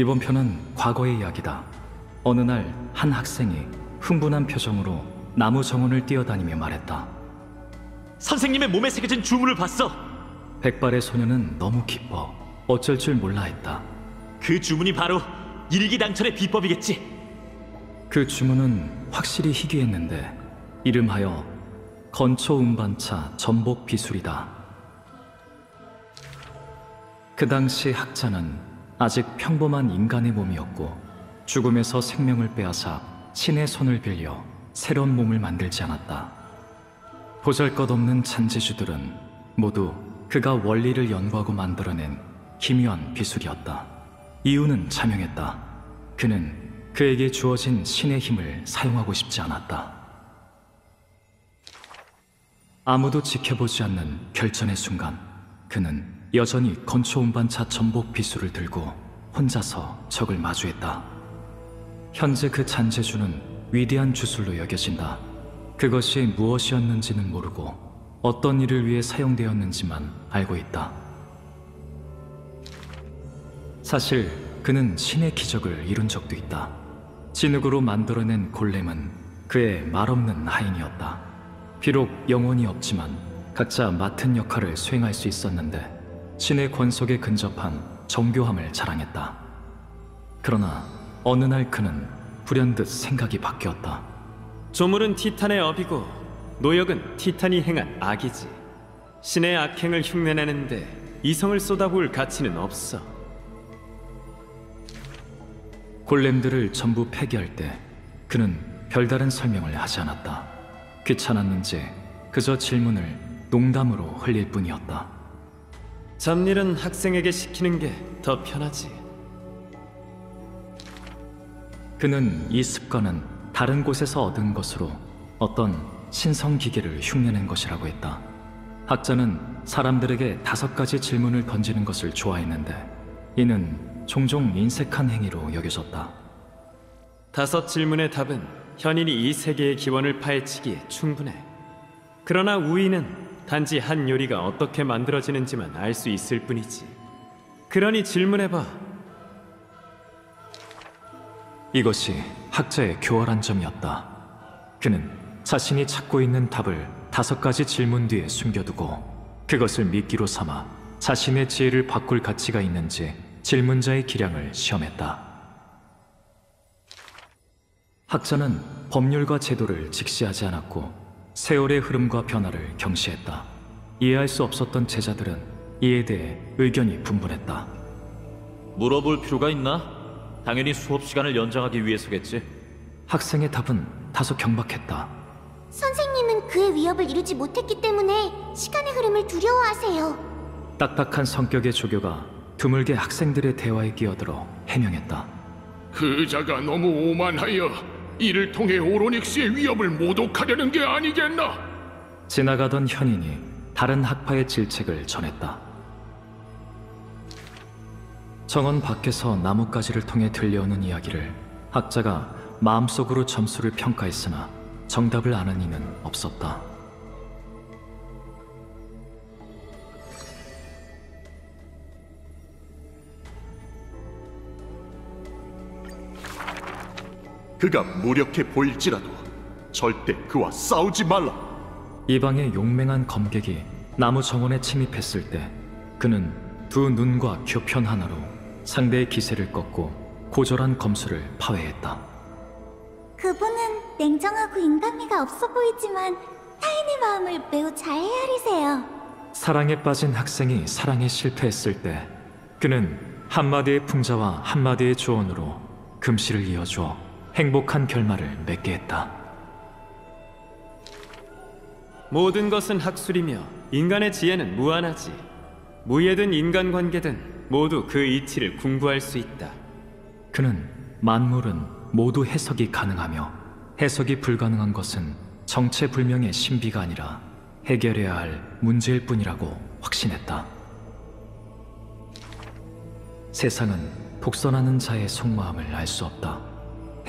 이번 편은 과거의 이야기다. 어느 날 한 학생이 흥분한 표정으로 나무 정원을 뛰어다니며 말했다. 선생님의 몸에 새겨진 주문을 봤어. 백발의 소녀는 너무 기뻐 어쩔 줄 몰라 했다. 그 주문이 바로 일기당천의 비법이겠지. 그 주문은 확실히 희귀했는데 이름하여 건초음반차 전복 비술이다. 그 당시 학자는 아직 평범한 인간의 몸이었고 죽음에서 생명을 빼앗아 신의 손을 빌려 새로운 몸을 만들지 않았다. 보잘것없는 잔재주들은 모두 그가 원리를 연구하고 만들어낸 기묘한 비술이었다. 이유는 자명했다. 그는 그에게 주어진 신의 힘을 사용하고 싶지 않았다. 아무도 지켜보지 않는 결전의 순간, 그는 여전히 건초운반차 전복 비술을 들고 혼자서 적을 마주했다. 현재 그 잔재주는 위대한 주술로 여겨진다. 그것이 무엇이었는지는 모르고 어떤 일을 위해 사용되었는지만 알고 있다. 사실 그는 신의 기적을 이룬 적도 있다. 진흙으로 만들어낸 골렘은 그의 말없는 하인이었다. 비록 영혼이 없지만 각자 맡은 역할을 수행할 수 있었는데 신의 권속에 근접한 정교함을 자랑했다. 그러나 어느 날 그는 불현듯 생각이 바뀌었다. 조물은 티탄의 업이고 노역은 티탄이 행한 악이지. 신의 악행을 흉내내는데 이성을 쏟아부을 가치는 없어. 골렘들을 전부 폐기할 때 그는 별다른 설명을 하지 않았다. 귀찮았는지 그저 질문을 농담으로 흘릴 뿐이었다. 잡일은 학생에게 시키는 게 더 편하지. 그는 이 습관은 다른 곳에서 얻은 것으로 어떤 신성 기계를 흉내낸 것이라고 했다. 학자는 사람들에게 5가지 질문을 던지는 것을 좋아했는데 이는 종종 인색한 행위로 여겨졌다. 5 질문의 답은 현인이 이 세계의 기원을 파헤치기에 충분해. 그러나 우위는 단지 한 요리가 어떻게 만들어지는지만 알 수 있을 뿐이지. 그러니 질문해봐. 이것이 학자의 교활한 점이었다. 그는 자신이 찾고 있는 답을 5가지 질문 뒤에 숨겨두고 그것을 미끼로 삼아 자신의 지혜를 바꿀 가치가 있는지 질문자의 기량을 시험했다. 학자는 법률과 제도를 직시하지 않았고 세월의 흐름과 변화를 경시했다. 이해할 수 없었던 제자들은 이에 대해 의견이 분분했다. 물어볼 필요가 있나? 당연히 수업 시간을 연장하기 위해서겠지. 학생의 답은 다소 경박했다. 선생님은 그의 위협을 이루지 못했기 때문에 시간의 흐름을 두려워하세요. 딱딱한 성격의 조교가 드물게 학생들의 대화에 끼어들어 해명했다. 그 자가 너무 오만하여 이를 통해 오로닉스의 위협을 모독하려는 게 아니겠나? 지나가던 현인이 다른 학파의 질책을 전했다. 정원 밖에서 나뭇가지를 통해 들려오는 이야기를 학자가 마음속으로 점수를 평가했으나 정답을 아는 이는 없었다. 그가 무력해 보일지라도 절대 그와 싸우지 말라. 이방의 용맹한 검객이 나무 정원에 침입했을 때 그는 2 눈과 교편 하나로 상대의 기세를 꺾고 고졸한 검수를 파괴했다. 그분은 냉정하고 인간미가 없어 보이지만 타인의 마음을 매우 잘 헤아리세요. 사랑에 빠진 학생이 사랑에 실패했을 때 그는 한마디의 풍자와 한마디의 조언으로 금시를 이어주어 행복한 결말을 맺게 했다. 모든 것은 학술이며 인간의 지혜는 무한하지. 무예든 인간관계든 모두 그 이치를 궁구할 수 있다. 그는 만물은 모두 해석이 가능하며 해석이 불가능한 것은 정체불명의 신비가 아니라 해결해야 할 문제일 뿐이라고 확신했다. 세상은 독선하는 자의 속마음을 알 수 없다.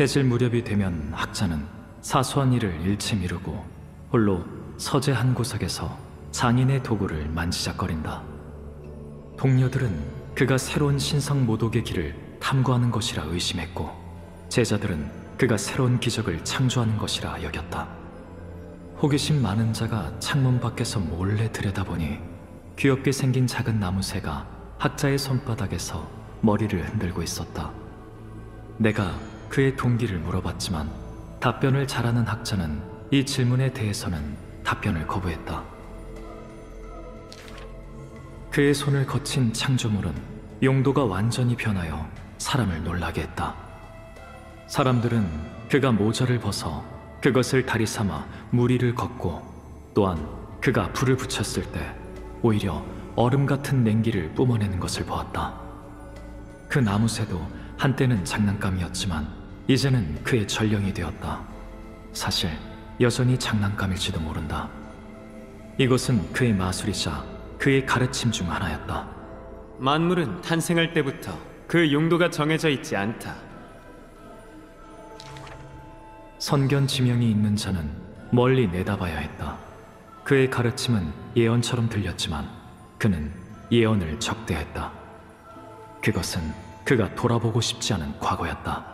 해질 무렵이 되면 학자는 사소한 일을 일체 미루고 홀로 서재 한 구석에서 장인의 도구를 만지작거린다. 동료들은 그가 새로운 신성 모독의 길을 탐구하는 것이라 의심했고, 제자들은 그가 새로운 기적을 창조하는 것이라 여겼다. 호기심 많은 자가 창문 밖에서 몰래 들여다보니 귀엽게 생긴 작은 나무새가 학자의 손바닥에서 머리를 흔들고 있었다. 내가 그의 동기를 물어봤지만 답변을 잘하는 학자는 이 질문에 대해서는 답변을 거부했다. 그의 손을 거친 창조물은 용도가 완전히 변하여 사람을 놀라게 했다. 사람들은 그가 모자를 벗어 그것을 다리 삼아 무리를 걷고, 또한 그가 불을 붙였을 때 오히려 얼음 같은 냉기를 뿜어내는 것을 보았다. 그 나무새도 한때는 장난감이었지만 이제는 그의 전령이 되었다. 사실 여전히 장난감일지도 모른다. 이것은 그의 마술이자 그의 가르침 중 하나였다. 만물은 탄생할 때부터 그 용도가 정해져 있지 않다. 선견 지명이 있는 자는 멀리 내다봐야 했다. 그의 가르침은 예언처럼 들렸지만 그는 예언을 적대했다. 그것은 그가 돌아보고 싶지 않은 과거였다.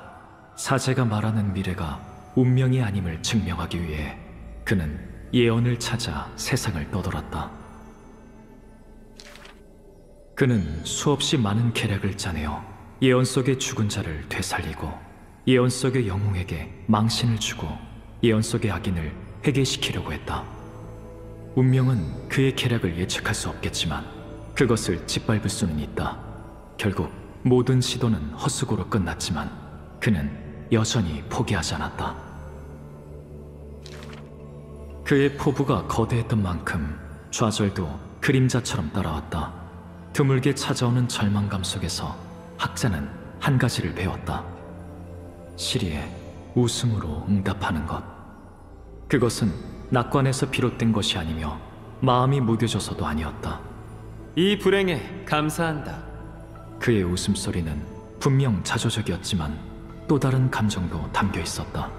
사제가 말하는 미래가 운명이 아님을 증명하기 위해 그는 예언을 찾아 세상을 떠돌았다. 그는 수없이 많은 계략을 짜내어 예언 속의 죽은 자를 되살리고, 예언 속의 영웅에게 망신을 주고, 예언 속의 악인을 회개시키려고 했다. 운명은 그의 계략을 예측할 수 없겠지만 그것을 짓밟을 수는 있다. 결국 모든 시도는 헛수고로 끝났지만 그는 여전히 포기하지 않았다. 그의 포부가 거대했던 만큼 좌절도 그림자처럼 따라왔다. 드물게 찾아오는 절망감 속에서 학자는 한 가지를 배웠다. 시리에 웃음으로 응답하는 것. 그것은 낙관에서 비롯된 것이 아니며 마음이 무뎌져서도 아니었다. 이 불행에 감사한다. 그의 웃음소리는 분명 자조적이었지만 또 다른 감정도 담겨 있었다.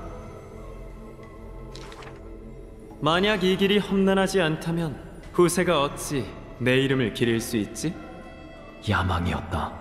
만약 이 길이 험난하지 않다면 후세가 어찌 내 이름을 기릴 수 있지? 야망이었다.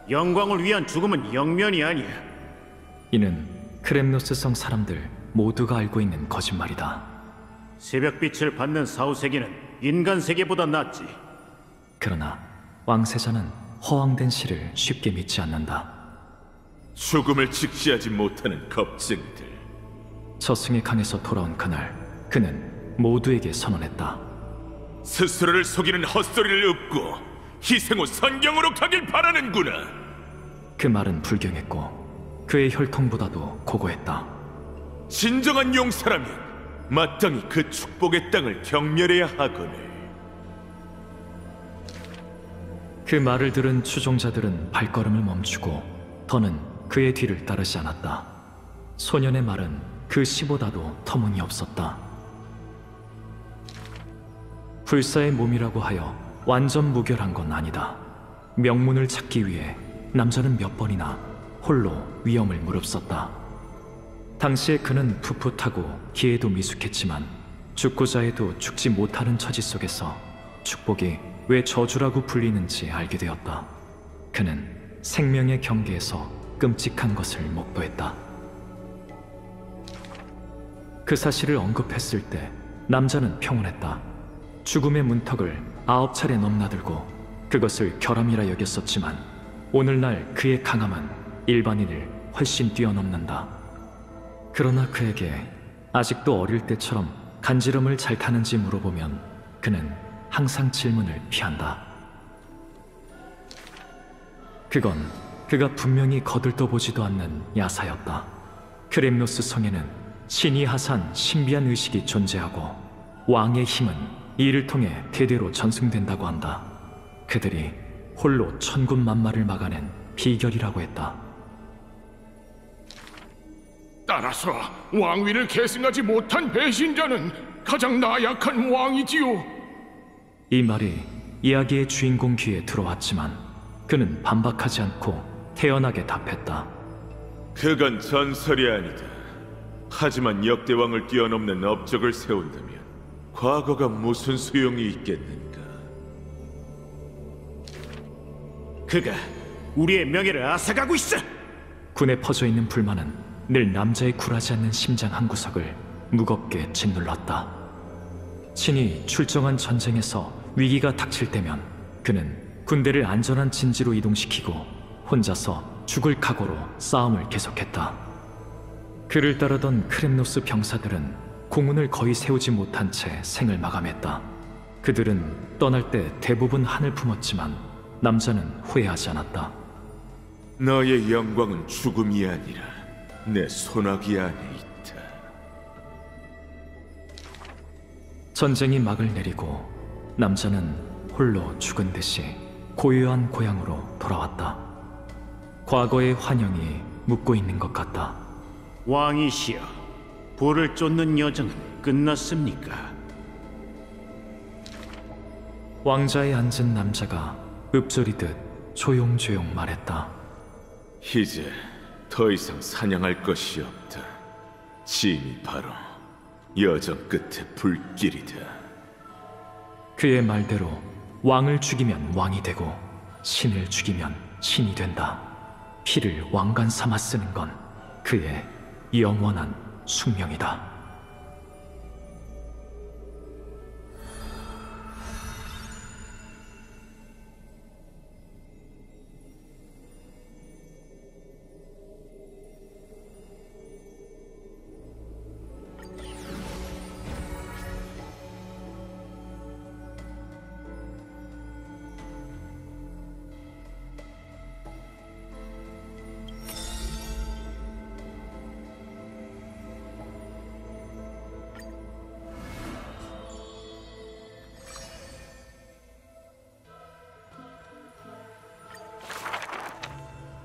영광을 위한 죽음은 영면이 아니야. 이는 크렘노스 성 사람들 모두가 알고 있는 거짓말이다. 새벽빛을 받는 사후세계는 인간 세계보다 낫지. 그러나 왕세자는 허황된 시를 쉽게 믿지 않는다. 죽음을 직시하지 못하는 겁쟁이들. 저승의 강에서 돌아온 그날 그는 모두에게 선언했다. 스스로를 속이는 헛소리를 읊고 희생 후 선경으로 가길 바라는구나. 그 말은 불경했고 그의 혈통보다도 고고했다. 진정한 용사라면 마땅히 그 축복의 땅을 경멸해야 하거늘. 그 말을 들은 추종자들은 발걸음을 멈추고 더는 그의 뒤를 따르지 않았다. 소년의 말은 그 시보다도 터무니없었다. 불사의 몸이라고 하여 완전 무결한 건 아니다. 명문을 찾기 위해 남자는 몇 번이나 홀로 위험을 무릅썼다. 당시에 그는 풋풋하고 기회도 미숙했지만 죽고자 해도 죽지 못하는 처지 속에서 축복이 왜 저주라고 불리는지 알게 되었다. 그는 생명의 경계에서 끔찍한 것을 목도했다. 그 사실을 언급했을 때 남자는 평온했다. 죽음의 문턱을 9차례 넘나들고 그것을 결함이라 여겼었지만 오늘날 그의 강함은 일반인을 훨씬 뛰어넘는다. 그러나 그에게 아직도 어릴 때처럼 간지럼을 잘 타는지 물어보면 그는 항상 질문을 피한다. 그건 그가 분명히 거들떠보지도 않는 야사였다. 크렘노스 성에는 신이 하산 신비한 의식이 존재하고 왕의 힘은 이를 통해 대대로 전승된다고 한다. 그들이 홀로 천군만마를 막아낸 비결이라고 했다. 따라서 왕위를 계승하지 못한 배신자는 가장 나약한 왕이지요. 이 말이 이야기의 주인공 귀에 들어왔지만 그는 반박하지 않고 태연하게 답했다. 그건 전설이 아니다. 하지만 역대왕을 뛰어넘는 업적을 세운다면 과거가 무슨 소용이 있겠는가? 그가 우리의 명예를 앗아가고 있어. 군에 퍼져 있는 불만은 늘 남자의 굴하지 않는 심장 한 구석을 무겁게 짓눌렀다. 신이 출정한 전쟁에서 위기가 닥칠 때면 그는 군대를 안전한 진지로 이동시키고 혼자서 죽을 각오로 싸움을 계속했다. 그를 따르던 크렘노스 병사들은 공훈을 거의 세우지 못한 채 생을 마감했다. 그들은 떠날 때 대부분 한을 품었지만 남자는 후회하지 않았다. 너의 영광은 죽음이 아니라 내 손아귀 안에 있다. 전쟁이 막을 내리고 남자는 홀로 죽은 듯이 고요한 고향으로 돌아왔다. 과거의 환영이 묻고 있는 것 같다. 왕이시여, 불을 쫓는 여정은 끝났습니까? 왕자에 앉은 남자가 읊조리듯 조용조용 말했다. 이제 더 이상 사냥할 것이 없다. 짐이 바로 여정 끝의 불길이다. 그의 말대로 왕을 죽이면 왕이 되고 신을 죽이면 신이 된다. 피를 왕관 삼아 쓰는 건 그의 영원한 숙명이다.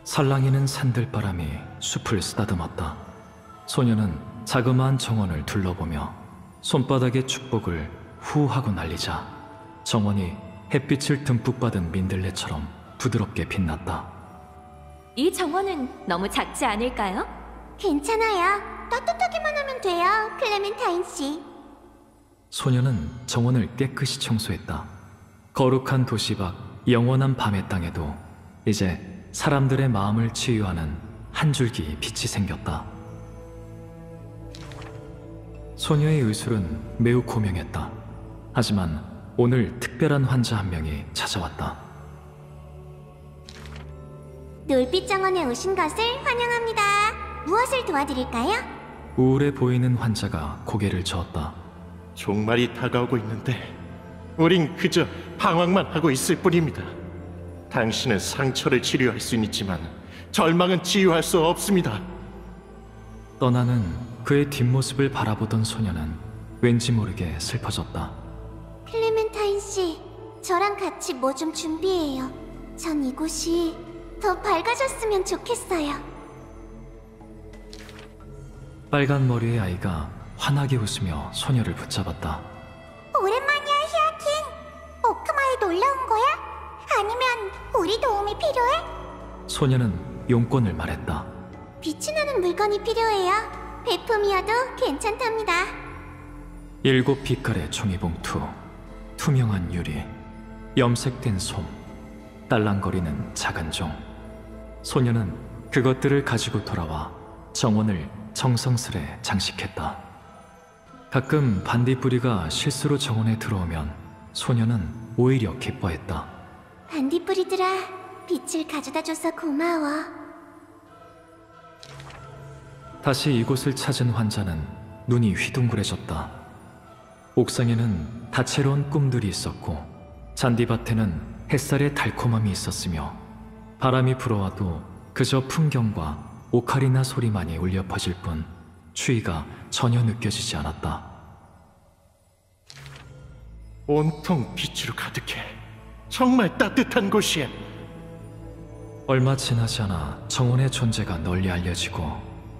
살랑이는 산들바람이 숲을 쓰다듬었다. 소녀는 자그마한 정원을 둘러보며 손바닥에 축복을 후 하고 날리자 정원이 햇빛을 듬뿍 받은 민들레처럼 부드럽게 빛났다. 이 정원은 너무 작지 않을까요? 괜찮아요. 따뜻하기만 하면 돼요, 클레멘타인 씨. 소녀는 정원을 깨끗이 청소했다. 거룩한 도시 밖 영원한 밤의 땅에도 이제 사람들의 마음을 치유하는 한 줄기 빛이 생겼다. 소녀의 의술은 매우 고명했다. 하지만 오늘 특별한 환자 한 명이 찾아왔다. 놀빛 정원에 오신 것을 환영합니다. 무엇을 도와드릴까요? 우울해 보이는 환자가 고개를 저었다. 종말이 다가오고 있는데 우린 그저 방황만 하고 있을 뿐입니다. 당신은 상처를 치료할 수는 있지만 절망은 치유할 수 없습니다. 떠나는 그의 뒷모습을 바라보던 소녀는 왠지 모르게 슬퍼졌다. 클레멘타인 씨, 저랑 같이 뭐 좀 준비해요. 전 이곳이 더 밝아졌으면 좋겠어요. 빨간 머리의 아이가 환하게 웃으며 소녀를 붙잡았다. 오랜만이야, 히아킨. 오크마에 놀러 온 거야? 아니면 우리 도움이 필요해? 소녀는 용건을 말했다. 빛이 나는 물건이 필요해요. 배품이어도 괜찮답니다. 7 빛깔의 종이봉투, 투명한 유리, 염색된 솜, 딸랑거리는 작은 종. 소녀는 그것들을 가지고 돌아와 정원을 정성스레 장식했다. 가끔 반딧불이가 실수로 정원에 들어오면 소녀는 오히려 기뻐했다. 반딧불이들아, 빛을 가져다줘서 고마워. 다시 이곳을 찾은 환자는 눈이 휘둥그레졌다. 옥상에는 다채로운 꿈들이 있었고 잔디밭에는 햇살의 달콤함이 있었으며 바람이 불어와도 그저 풍경과 오카리나 소리만이 울려 퍼질 뿐 추위가 전혀 느껴지지 않았다. 온통 빛으로 가득해. 정말 따뜻한 곳이야. 얼마 지나지 않아 정원의 존재가 널리 알려지고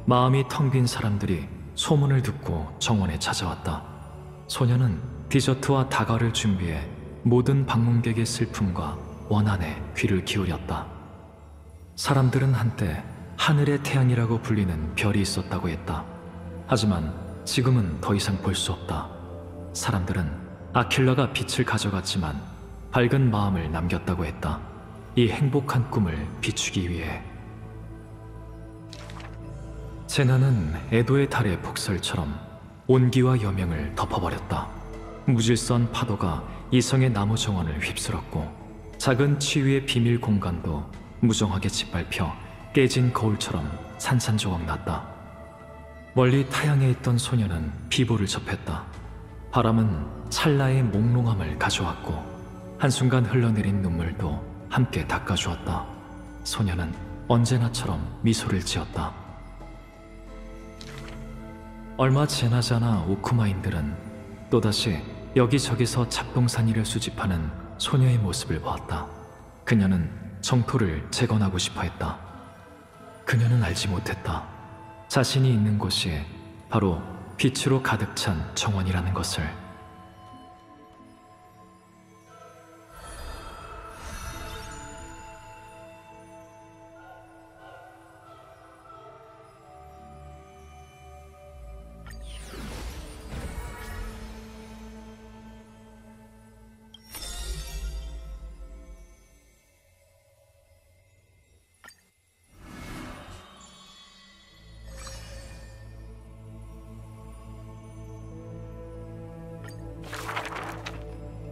마음이 텅 빈 사람들이 소문을 듣고 정원에 찾아왔다. 소녀는 디저트와 다가를 준비해 모든 방문객의 슬픔과 원한에 귀를 기울였다. 사람들은 한때 하늘의 태양이라고 불리는 별이 있었다고 했다. 하지만 지금은 더 이상 볼 수 없다. 사람들은 아킬라가 빛을 가져갔지만 밝은 마음을 남겼다고 했다. 이 행복한 꿈을 비추기 위해. 제나는 에도의 달의 폭설처럼 온기와 여명을 덮어버렸다. 무질서한 파도가 이성의 나무 정원을 휩쓸었고 작은 치유의 비밀 공간도 무정하게 짓밟혀 깨진 거울처럼 산산조각 났다. 멀리 타향에 있던 소녀는 비보를 접했다. 바람은 찰나의 몽롱함을 가져왔고 한순간 흘러내린 눈물도 함께 닦아주었다. 소녀는 언제나처럼 미소를 지었다. 얼마 지나지 않아 오쿠마인들은 또다시 여기저기서 잡동사니를 수집하는 소녀의 모습을 보았다. 그녀는 정토를 재건하고 싶어 했다. 그녀는 알지 못했다. 자신이 있는 곳이 바로 빛으로 가득 찬 정원이라는 것을.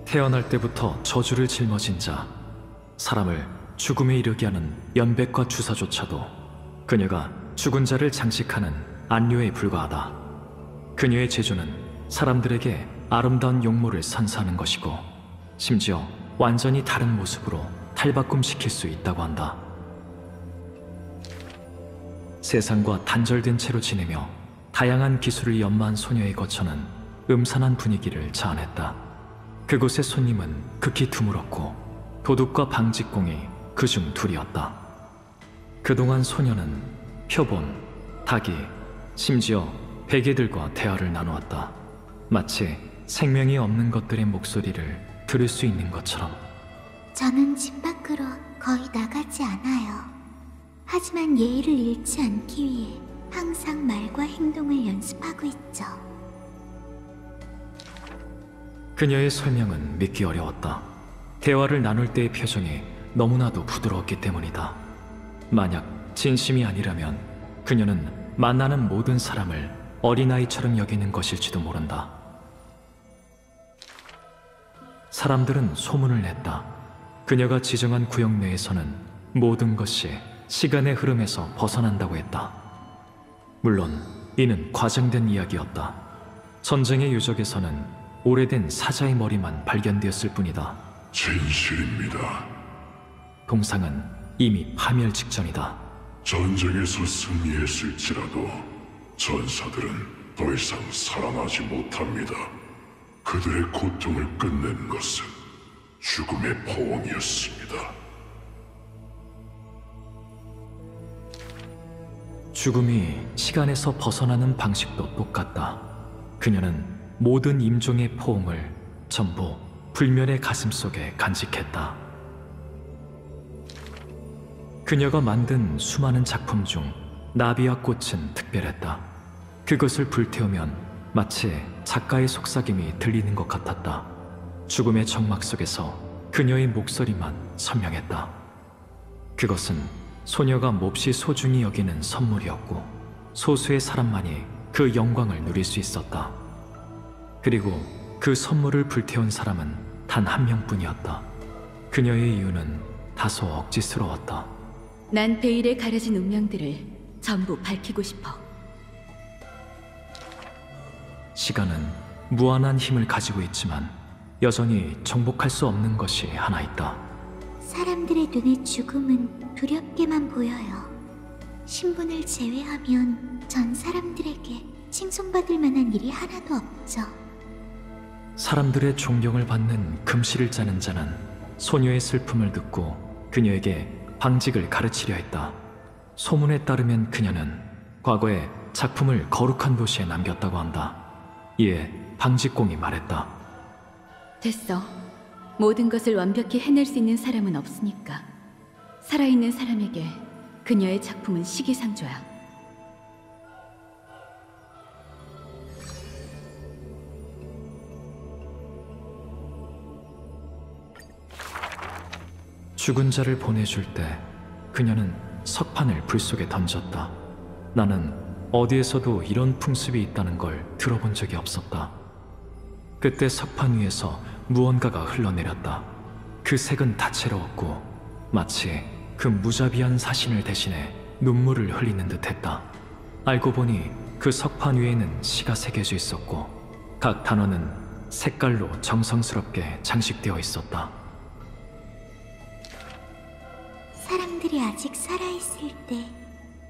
태어날 때부터 저주를 짊어진 자, 사람을 죽음에 이르게 하는 연백과 주사조차도 그녀가 죽은 자를 장식하는 안료에 불과하다. 그녀의 재주는 사람들에게 아름다운 용모를 선사하는 것이고 심지어 완전히 다른 모습으로 탈바꿈시킬 수 있다고 한다. 세상과 단절된 채로 지내며 다양한 기술을 연마한 소녀의 거처는 음산한 분위기를 자아냈다. 그곳의 손님은 극히 드물었고 도둑과 방직공이 그중 둘이었다. 그동안 소녀는 표본, 닭이, 심지어 베개들과 대화를 나누었다. 마치 생명이 없는 것들의 목소리를 들을 수 있는 것처럼. 저는 집 밖으로 거의 나가지 않아요. 하지만 예의를 잃지 않기 위해 항상 말과 행동을 연습하고 있죠. 그녀의 설명은 믿기 어려웠다. 대화를 나눌 때의 표정이 너무나도 부드러웠기 때문이다. 만약 진심이 아니라면 그녀는 만나는 모든 사람을 어린아이처럼 여기는 것일지도 모른다. 사람들은 소문을 냈다. 그녀가 지정한 구역 내에서는 모든 것이 시간의 흐름에서 벗어난다고 했다. 물론 이는 과장된 이야기였다. 전쟁의 유적에서는 오래된 사자의 머리만 발견되었을 뿐이다. 진실입니다. 동상은 이미 파멸 직전이다. 전쟁에서 승리했을지라도 전사들은 더 이상 살아나지 못합니다. 그들의 고통을 끝낸 것은 죽음의 포옹이었습니다. 죽음이 시간에서 벗어나는 방식도 똑같다. 그녀는 모든 임종의 포옹을 전부 불멸의 가슴속에 간직했다. 그녀가 만든 수많은 작품 중 나비와 꽃은 특별했다. 그것을 불태우면 마치 작가의 속삭임이 들리는 것 같았다. 죽음의 정막 속에서 그녀의 목소리만 선명했다. 그것은 소녀가 몹시 소중히 여기는 선물이었고 소수의 사람만이 그 영광을 누릴 수 있었다. 그리고 그 선물을 불태운 사람은 단 한 명뿐이었다. 그녀의 이유는 다소 억지스러웠다. 난 베일에 가려진 운명들을 전부 밝히고 싶어. 시간은 무한한 힘을 가지고 있지만 여전히 정복할 수 없는 것이 하나 있다. 사람들의 눈에 죽음은 두렵게만 보여요. 신분을 제외하면 전 사람들에게 칭송받을 만한 일이 하나도 없죠. 사람들의 존경을 받는 금시를 짜는 자는 소녀의 슬픔을 듣고 그녀에게 방직을 가르치려 했다. 소문에 따르면 그녀는 과거에 작품을 거룩한 도시에 남겼다고 한다. 이에 방직공이 말했다. 됐어. 모든 것을 완벽히 해낼 수 있는 사람은 없으니까. 살아있는 사람에게 그녀의 작품은 시기상조야. 죽은 자를 보내줄 때 그녀는 석판을 불 속에 던졌다. 나는 어디에서도 이런 풍습이 있다는 걸 들어본 적이 없었다. 그때 석판 위에서 무언가가 흘러내렸다. 그 색은 다채로웠고 마치 그 무자비한 사신을 대신해 눈물을 흘리는 듯했다. 알고 보니 그 석판 위에는 시가 새겨져 있었고 각 단어는 색깔로 정성스럽게 장식되어 있었다. 사람들이 아직 살아있을 때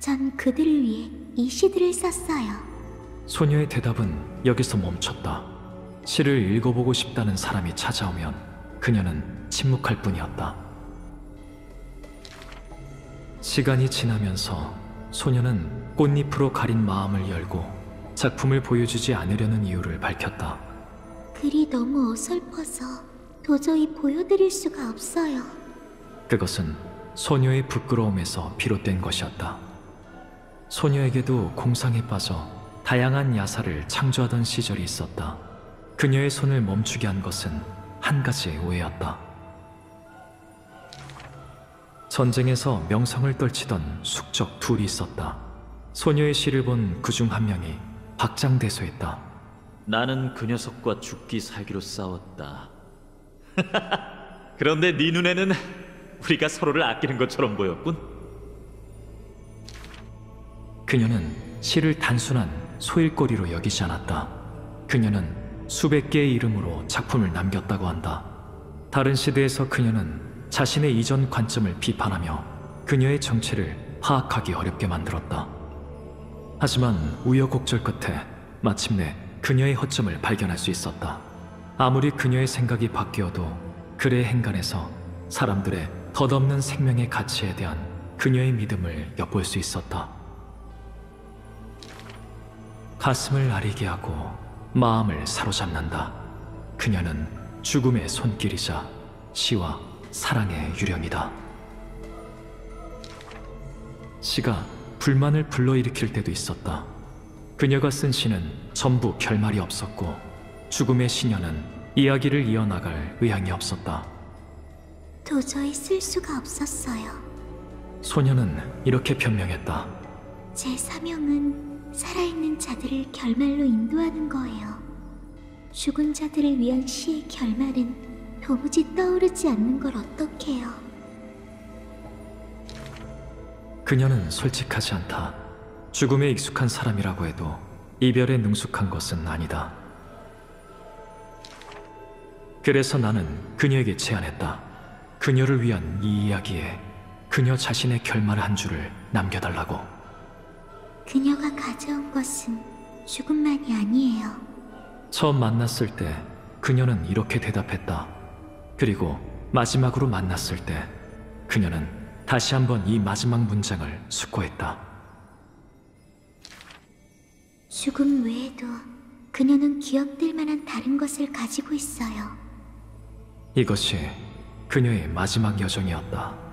전 그들을 위해 이 시들을 썼어요. 소녀의 대답은 여기서 멈췄다. 시를 읽어보고 싶다는 사람이 찾아오면 그녀는 침묵할 뿐이었다. 시간이 지나면서 소녀는 꽃잎으로 가린 마음을 열고 작품을 보여주지 않으려는 이유를 밝혔다. 글이 너무 어설퍼서 도저히 보여드릴 수가 없어요. 그것은 소녀의 부끄러움에서 비롯된 것이었다. 소녀에게도 공상에 빠져 다양한 야사를 창조하던 시절이 있었다. 그녀의 손을 멈추게 한 것은 한 가지의 오해였다. 전쟁에서 명성을 떨치던 숙적 둘이 있었다. 소녀의 시를 본 그 중 한 명이 박장대소했다. 나는 그 녀석과 죽기 살기로 싸웠다. 그런데 네 눈에는 우리가 서로를 아끼는 것처럼 보였군. 그녀는 시를 단순한 소일거리로 여기지 않았다. 그녀는 수백 개의 이름으로 작품을 남겼다고 한다. 다른 시대에서 그녀는 자신의 이전 관점을 비판하며 그녀의 정체를 파악하기 어렵게 만들었다. 하지만 우여곡절 끝에 마침내 그녀의 허점을 발견할 수 있었다. 아무리 그녀의 생각이 바뀌어도 글의 행간에서 사람들의 덧없는 생명의 가치에 대한 그녀의 믿음을 엿볼 수 있었다. 가슴을 아리게 하고 마음을 사로잡는다. 그녀는 죽음의 손길이자 시와 사랑의 유령이다. 시가 불만을 불러일으킬 때도 있었다. 그녀가 쓴 시는 전부 결말이 없었고 죽음의 시녀는 이야기를 이어나갈 의향이 없었다. 도저히 쓸 수가 없었어요. 소녀는 이렇게 변명했다. 제 사명은 살아있는 자들을 결말로 인도하는 거예요. 죽은 자들을 위한 시의 결말은 도무지 떠오르지 않는 걸 어떡해요. 그녀는 솔직하지 않다. 죽음에 익숙한 사람이라고 해도 이별에 능숙한 것은 아니다. 그래서 나는 그녀에게 제안했다. 그녀를 위한 이 이야기에 그녀 자신의 결말 한 줄을 남겨달라고. 그녀가 가져온 것은 죽음만이 아니에요. 처음 만났을 때 그녀는 이렇게 대답했다. 그리고 마지막으로 만났을 때 그녀는 다시 한번 이 마지막 문장을 숙고했다. 죽음 외에도 그녀는 기억될 만한 다른 것을 가지고 있어요. 이것이 그녀의 마지막 여정이었다.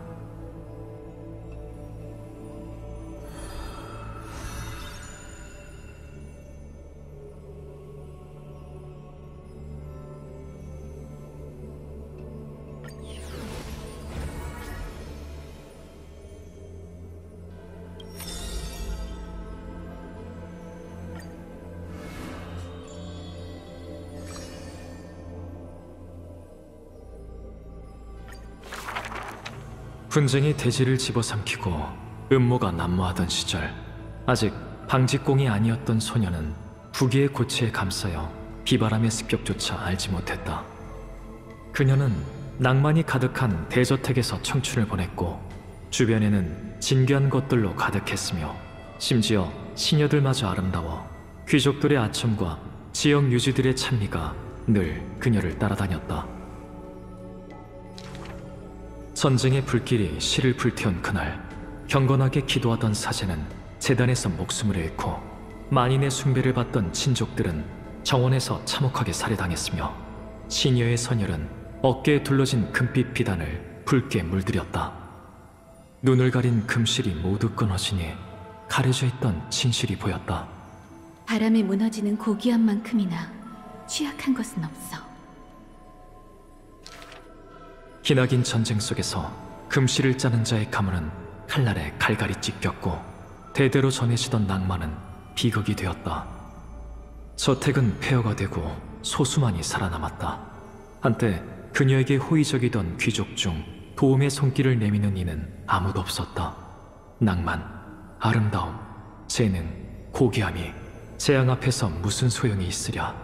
분쟁이 대지를 집어삼키고 음모가 난무하던 시절, 아직 방직공이 아니었던 소녀는 부귀의 고치에 감싸여 비바람의 습격조차 알지 못했다. 그녀는 낭만이 가득한 대저택에서 청춘을 보냈고 주변에는 진귀한 것들로 가득했으며 심지어 시녀들마저 아름다워 귀족들의 아첨과 지역 유지들의 찬미가 늘 그녀를 따라다녔다. 전쟁의 불길이 시를 불태운 그날, 경건하게 기도하던 사제는 재단에서 목숨을 잃고 만인의 숭배를 받던 친족들은 정원에서 참혹하게 살해당했으며 시녀의 선열은 어깨에 둘러진 금빛 비단을 붉게 물들였다. 눈을 가린 금실이 모두 끊어지니 가려져 있던 진실이 보였다. 바람에 무너지는 고귀한 만큼이나 취약한 것은 없어. 기나긴 전쟁 속에서 금실을 짜는 자의 가문은 칼날에 갈갈이 찢겼고 대대로 전해지던 낭만은 비극이 되었다. 저택은 폐허가 되고 소수만이 살아남았다. 한때 그녀에게 호의적이던 귀족 중 도움의 손길을 내미는 이는 아무도 없었다. 낭만, 아름다움, 재능, 고귀함이 재앙 앞에서 무슨 소용이 있으랴.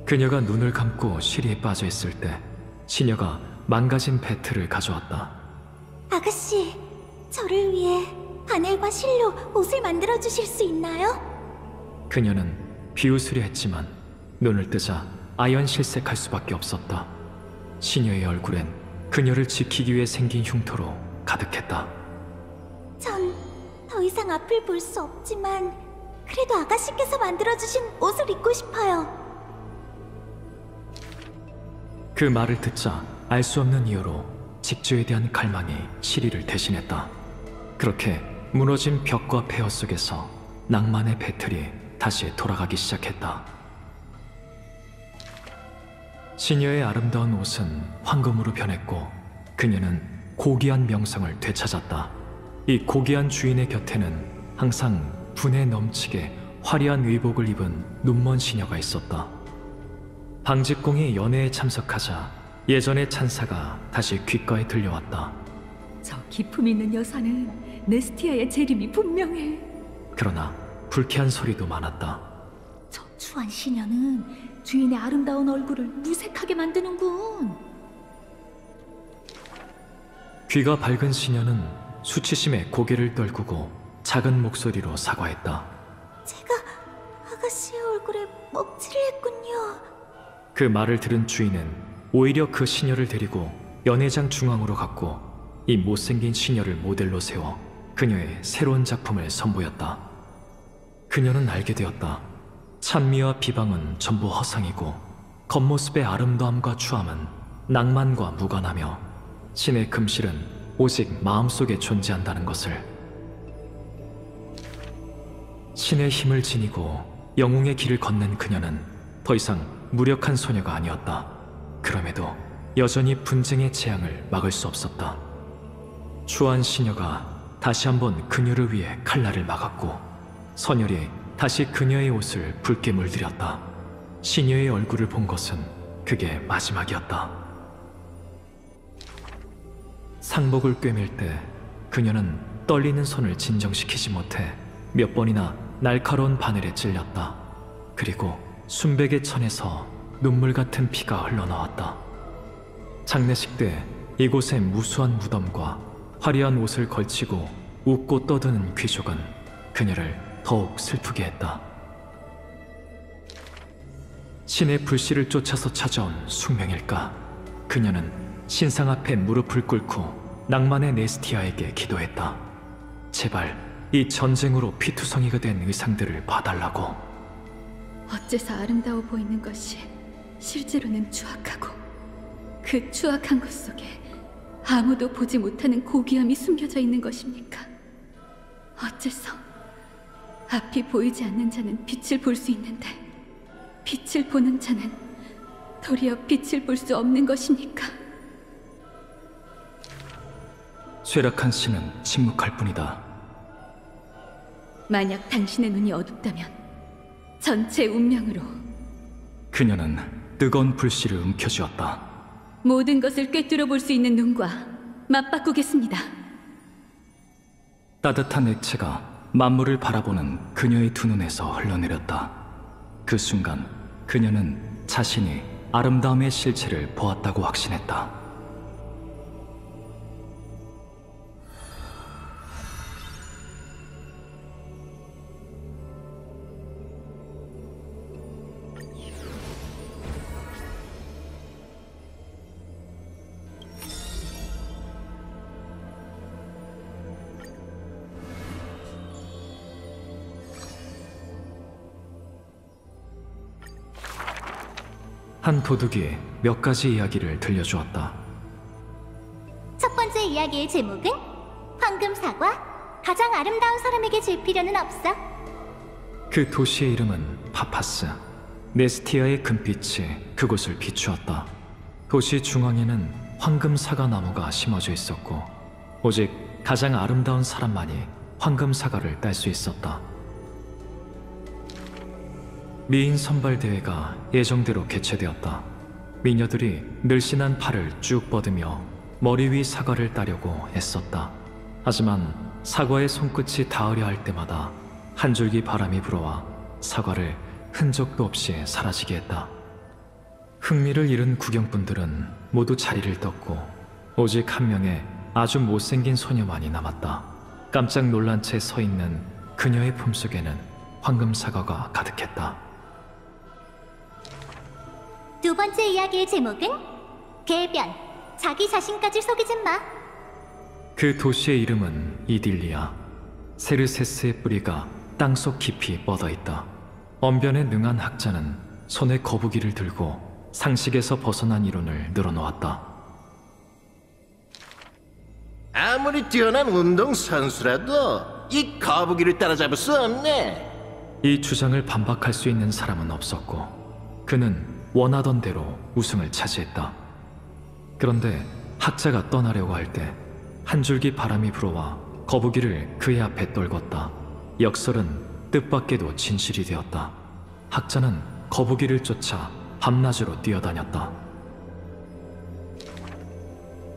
그녀가 눈을 감고 시리에 빠져 있을 때 시녀가 망가진 배틀을 가져왔다. 아가씨, 저를 위해 바넬과 실로 옷을 만들어 주실 수 있나요? 그녀는 비웃으려 했지만 눈을 뜨자 아연실색할 수밖에 없었다. 시녀의 얼굴엔 그녀를 지키기 위해 생긴 흉터로 가득했다. 전 더 이상 앞을 볼 수 없지만 그래도 아가씨께서 만들어주신 옷을 입고 싶어요. 그 말을 듣자 알 수 없는 이유로 직조에 대한 갈망이 시리를 대신했다. 그렇게 무너진 벽과 폐허 속에서 낭만의 배틀이 다시 돌아가기 시작했다. 시녀의 아름다운 옷은 황금으로 변했고 그녀는 고귀한 명성을 되찾았다. 이 고귀한 주인의 곁에는 항상 분에 넘치게 화려한 의복을 입은 눈먼 시녀가 있었다. 방직공이 연회에 참석하자 예전의 찬사가 다시 귓가에 들려왔다. 저 기품 있는 여사는 네스티아의 재림이 분명해. 그러나 불쾌한 소리도 많았다. 저 추한 시녀는 주인의 아름다운 얼굴을 무색하게 만드는군. 귀가 밝은 시녀는 수치심에 고개를 떨구고 작은 목소리로 사과했다. 제가 아가씨의 얼굴에 먹칠을 했군요. 그 말을 들은 주인은 오히려 그 시녀를 데리고 연회장 중앙으로 갔고 이 못생긴 시녀를 모델로 세워 그녀의 새로운 작품을 선보였다. 그녀는 알게 되었다. 찬미와 비방은 전부 허상이고 겉모습의 아름다움과 추함은 낭만과 무관하며 신의 금실은 오직 마음속에 존재한다는 것을. 신의 힘을 지니고 영웅의 길을 건넨 그녀는 더 이상 무력한 소녀가 아니었다. 그럼에도 여전히 분쟁의 재앙을 막을 수 없었다. 추한 시녀가 다시 한번 그녀를 위해 칼날을 막았고 선열이 다시 그녀의 옷을 붉게 물들였다. 시녀의 얼굴을 본 것은 그게 마지막이었다. 상복을 꿰맬 때 그녀는 떨리는 손을 진정시키지 못해 몇 번이나 날카로운 바늘에 찔렸다. 그리고 순백의 천에서 눈물 같은 피가 흘러나왔다. 장례식 때 이곳에 무수한 무덤과 화려한 옷을 걸치고 웃고 떠드는 귀족은 그녀를 더욱 슬프게 했다. 신의 불씨를 쫓아서 찾아온 숙명일까? 그녀는 신상 앞에 무릎을 꿇고 낭만의 네스티아에게 기도했다. 제발 이 전쟁으로 피투성이가 된 의상들을 봐달라고. 어째서 아름다워 보이는 것이 실제로는 추악하고 그 추악한 것 속에 아무도 보지 못하는 고귀함이 숨겨져 있는 것입니까? 어째서 앞이 보이지 않는 자는 빛을 볼 수 있는데 빛을 보는 자는 도리어 빛을 볼 수 없는 것입니까? 쇠락한 신은 침묵할 뿐이다. 만약 당신의 눈이 어둡다면 전체 운명으로 그녀는 뜨거운 불씨를 움켜쥐었다. 모든 것을 꿰뚫어 볼 수 있는 눈과 맞바꾸겠습니다. 따뜻한 액체가 만물을 바라보는 그녀의 두 눈에서 흘러내렸다. 그 순간 그녀는 자신이 아름다움의 실체를 보았다고 확신했다. 한 도둑이 몇 가지 이야기를 들려주었다. 첫 번째 이야기의 제목은 황금 사과. 가장 아름다운 사람에게 줄 필요는 없어. 그 도시의 이름은 파파스. 네스티아의 금빛이 그곳을 비추었다. 도시 중앙에는 황금 사과 나무가 심어져 있었고 오직 가장 아름다운 사람만이 황금 사과를 딸 수 있었다. 미인 선발 대회가 예정대로 개최되었다. 미녀들이 늘씬한 팔을 쭉 뻗으며 머리 위 사과를 따려고 애썼다. 하지만 사과의 손끝이 닿으려 할 때마다 한 줄기 바람이 불어와 사과를 흔적도 없이 사라지게 했다. 흥미를 잃은 구경꾼들은 모두 자리를 떴고 오직 한 명의 아주 못생긴 소녀만이 남았다. 깜짝 놀란 채 서 있는 그녀의 품속에는 황금 사과가 가득했다. 두 번째 이야기의 제목은 궤변. 자기 자신까지 속이진 마. 그 도시의 이름은 이딜리아. 세르세스의 뿌리가 땅속 깊이 뻗어 있다. 언변에 능한 학자는 손에 거북이를 들고 상식에서 벗어난 이론을 늘어놓았다. 아무리 뛰어난 운동선수라도 이 거북이를 따라잡을 수 없네. 이 주장을 반박할 수 있는 사람은 없었고 그는 원하던 대로 우승을 차지했다. 그런데 학자가 떠나려고 할 때 한 줄기 바람이 불어와 거북이를 그의 앞에 떨궜다. 역설은 뜻밖에도 진실이 되었다. 학자는 거북이를 쫓아 밤낮으로 뛰어다녔다.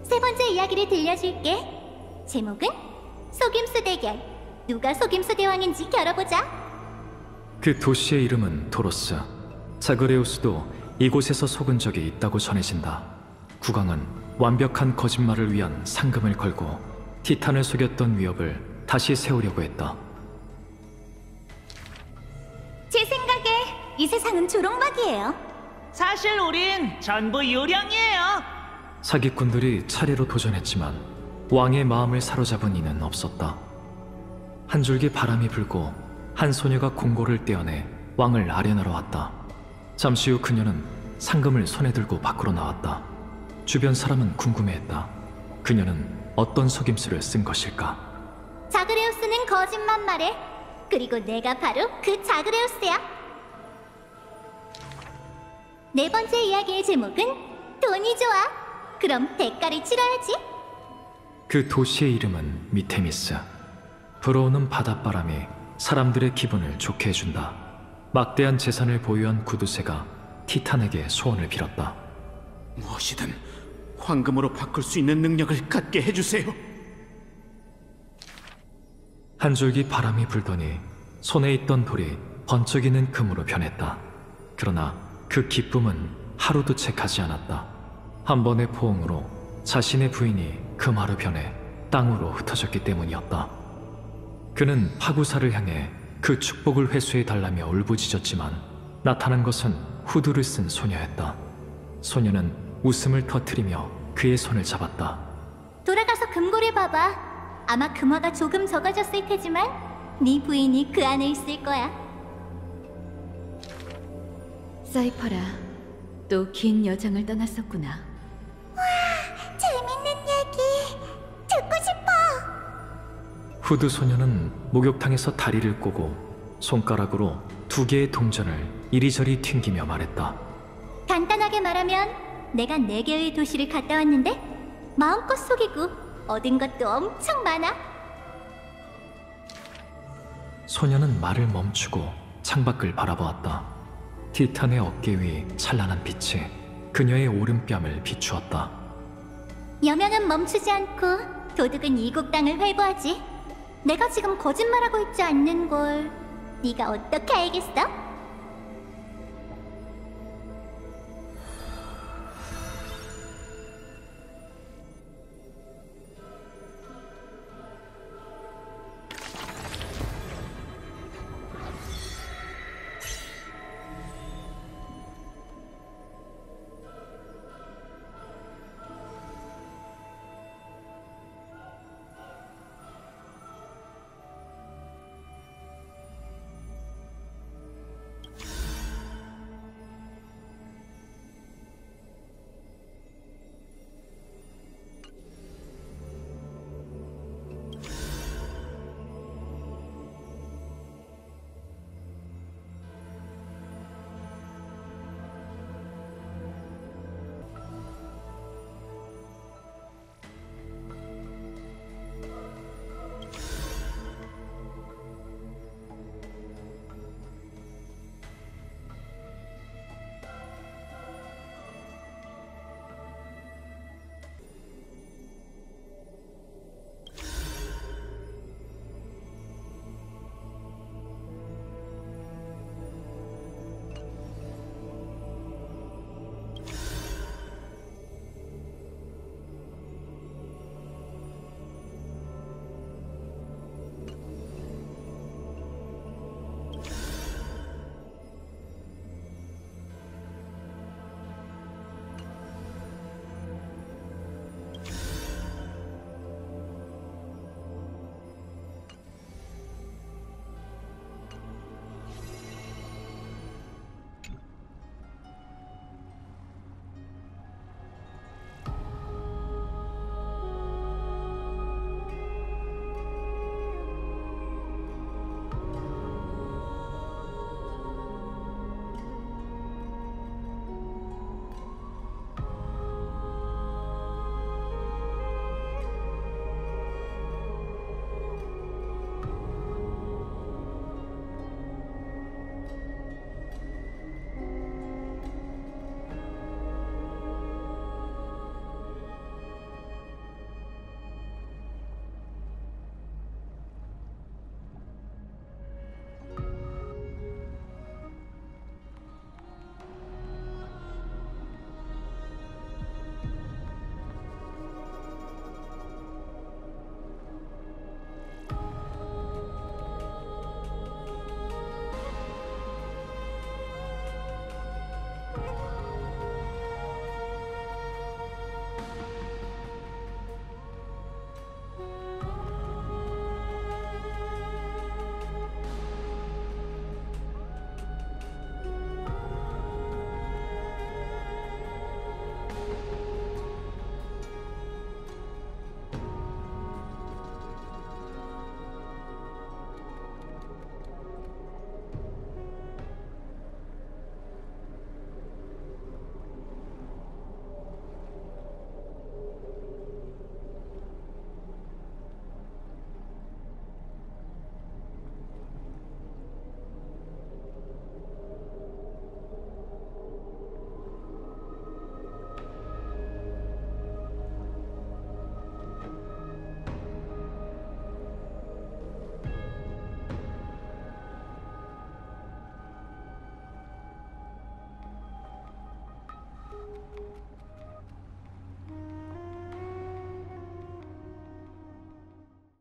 세 번째 이야기를 들려줄게. 제목은 속임수 대결. 누가 속임수 대왕인지 겨뤄보자. 그 도시의 이름은 도로스. 자그레우스도 이곳에서 속은 적이 있다고 전해진다. 국왕은 완벽한 거짓말을 위한 상금을 걸고 티탄을 속였던 위협을 다시 세우려고 했다. 제 생각에 이 세상은 조롱박이에요. 사실 우린 전부 유령이에요. 사기꾼들이 차례로 도전했지만 왕의 마음을 사로잡은 이는 없었다. 한 줄기 바람이 불고 한 소녀가 공고를 떼어내 왕을 아련하러 왔다. 잠시 후 그녀는 상금을 손에 들고 밖으로 나왔다. 주변 사람은 궁금해했다. 그녀는 어떤 속임수를 쓴 것일까? 자그레우스는 거짓말 말해. 그리고 내가 바로 그 자그레우스야. 네 번째 이야기의 제목은 돈이 좋아. 그럼 대가를 치러야지. 그 도시의 이름은 미테미스. 불어오는 바닷바람이 사람들의 기분을 좋게 해준다. 막대한 재산을 보유한 구두쇠가 티탄에게 소원을 빌었다. 무엇이든 황금으로 바꿀 수 있는 능력을 갖게 해주세요. 한 줄기 바람이 불더니 손에 있던 돌이 번쩍이는 금으로 변했다. 그러나 그 기쁨은 하루도 채가지 않았다. 한 번의 포옹으로 자신의 부인이 금화로 변해 땅으로 흩어졌기 때문이었다. 그는 파구사를 향해 그 축복을 회수해달라며 울부짖었지만 나타난 것은 후드를 쓴 소녀였다. 소녀는 웃음을 터뜨리며 그의 손을 잡았다. 돌아가서 금고를 봐봐. 아마 금화가 조금 적어졌을 테지만 네 부인이 그 안에 있을 거야. 사이퍼라, 또 긴 여정을 떠났었구나. 와, 재밌는 얘기 듣고 싶어. 후드 소녀는 목욕탕에서 다리를 꼬고 손가락으로 2개의 동전을 이리저리 튕기며 말했다. 간단하게 말하면 내가 4개의 도시를 갔다 왔는데 마음껏 속이고 얻은 것도 엄청 많아. 소녀는 말을 멈추고 창밖을 바라보았다. 티탄의 어깨 위 찬란한 빛이 그녀의 오른뺨을 비추었다. 여명은 멈추지 않고 도둑은 이국 땅을 회부하지. 내가 지금 거짓말하고 있지 않는 걸 네가 어떻게 알겠어?